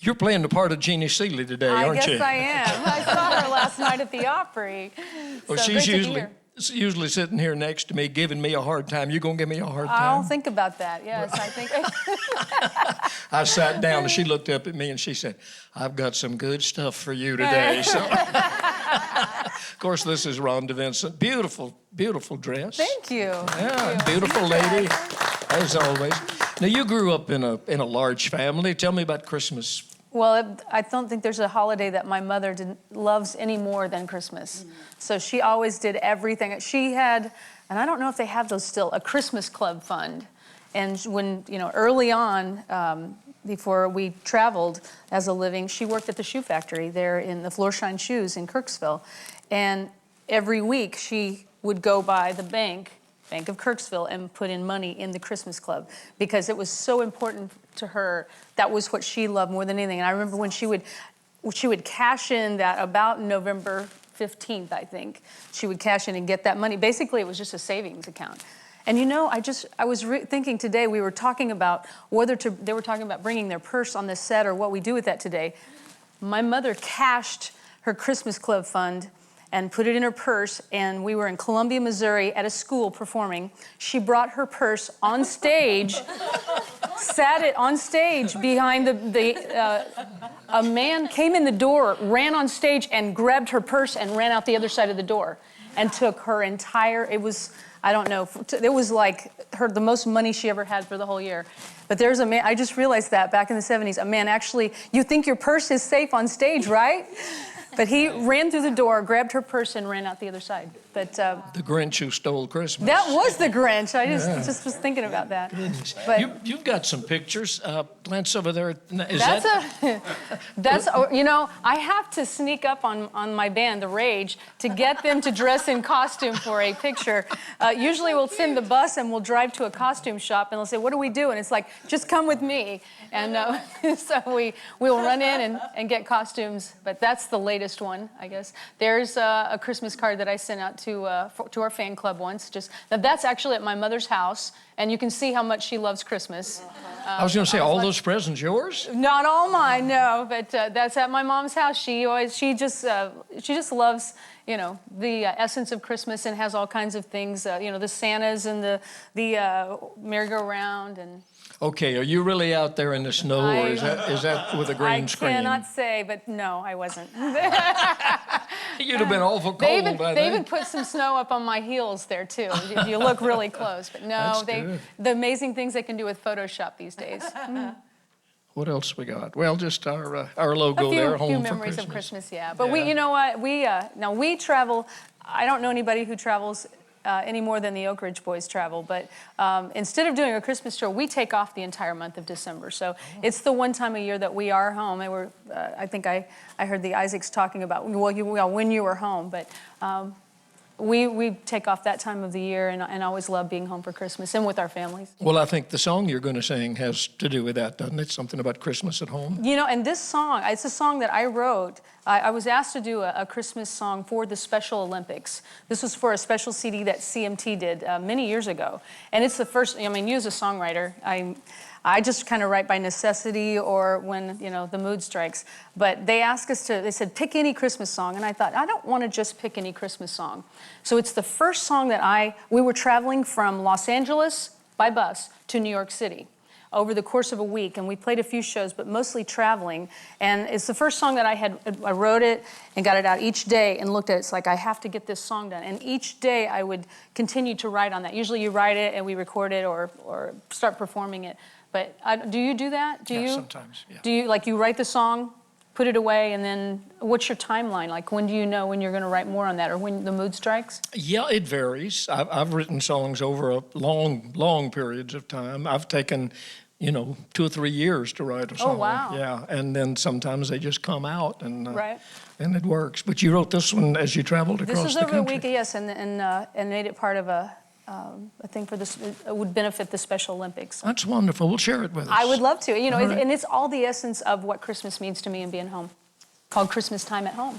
You're playing the part of Jeannie Seeley today, aren't you? I guess I am. I saw her last night at the Opry. Well, So she's great to be here. usually sitting here next to me giving me a hard time. You gonna give me a hard time? I'll think about that, yes. I think. I sat down and she looked up at me and she said, I've got some good stuff for you today. So, of course, this is Rhonda Vincent. Beautiful, beautiful dress. Thank you. Yeah, beautiful lady, as always. Now, you grew up in a large family. Tell me about Christmas. Well, I don't think there's a holiday that my mother loves any more than Christmas. So she always did everything. She had, and I don't know if they have those still, a Christmas club fund. And when, early on, before we traveled as a living, she worked at the shoe factory there in the Floorshine Shoes in Kirksville. And every week she would go by the Bank of Kirksville, and put in money in the Christmas club because it was so important to her. That was what she loved more than anything. And I remember when she would cash in that about November 15th, I think, she would cash in and get that money. Basically, it was just a savings account. And I was thinking today, we were talking about they were talking about bringing their purse on the set or what we do with that today. My mother cashed her Christmas club fund and put it in her purse, and we were in Columbia, Missouri at a school performing. She brought her purse on stage, sat it on stage behind a man came in the door, ran on stage and grabbed her purse and ran out the other side of the door and took her entire, it was like the most money she ever had for the whole year. But there's a man, I just realized that back in the 70s, a man actually, you think your purse is safe on stage, right? But he ran through the door, grabbed her purse, and ran out the other side. But the Grinch who stole Christmas. That was the Grinch. I just was thinking about that. Goodness. But You've got some pictures. Glance over there. I have to sneak up on my band, The Rage, to get them to dress in costume for a picture. Usually we'll send the bus and we'll drive to a costume shop and they'll say, what do we do? And it's like, just come with me. And so we'll run in and get costumes. But that's the latest one, I guess. There's a Christmas card that I sent out to our fan club once. That's actually at my mother's house, and you can see how much she loves Christmas. I was going to say, all those presents yours? Not all mine, no, but that's at my mom's house. She just loves, the essence of Christmas and has all kinds of things, the Santas and the merry-go-round and. Okay, are you really out there in the snow, or is that with a green screen? I cannot say, but no, I wasn't. You'd have been awful cold. They even put some snow up on my heels there, too, if you look really close. But no, the amazing things they can do with Photoshop these days. What else we got? Well, just our logo there, Home for Christmas. A few memories of Christmas, yeah. But we travel. I don't know anybody who travels any more than the Oak Ridge Boys travel. But instead of doing a Christmas tour, we take off the entire month of December. So it's the one time a year that we are home. And I think I heard the Isaacs talking about, when you were home. But we take off that time of the year and always love being home for Christmas and with our families. Well, I think the song you're going to sing has to do with that, doesn't it? Something about Christmas at home. And this song, it's a song that I wrote. I was asked to do a Christmas song for the Special Olympics. This was for a special CD that CMT did many years ago. And it's the first, you as a songwriter, I just kind of write by necessity or when, the mood strikes. But they asked us they said, pick any Christmas song. And I thought, I don't want to just pick any Christmas song. So it's the first song that we were traveling from Los Angeles by bus to New York City over the course of a week. And we played a few shows, but mostly traveling. And it's the first song that I wrote it and got it out each day and looked at it. It's like, I have to get this song done. And each day I would continue to write on that. Usually you write it and we record it or start performing it. But do you do that? Yeah, sometimes, yeah. Do you write the song, put it away, and then what's your timeline? Like, when do you know when you're going to write more on that or when the mood strikes? Yeah, it varies. I've written songs over a long periods of time. I've taken, 2 or 3 years to write a song. Oh, wow. Yeah, and then sometimes they just come out and right. And it works. But you wrote this one as you traveled across the country. This was over a week, yes, and made it part of a thing for this. It would benefit the Special Olympics. That's wonderful. We'll share it with us. I would love to. Right. And it's all the essence of what Christmas means to me and being home, called Christmas Time at Home.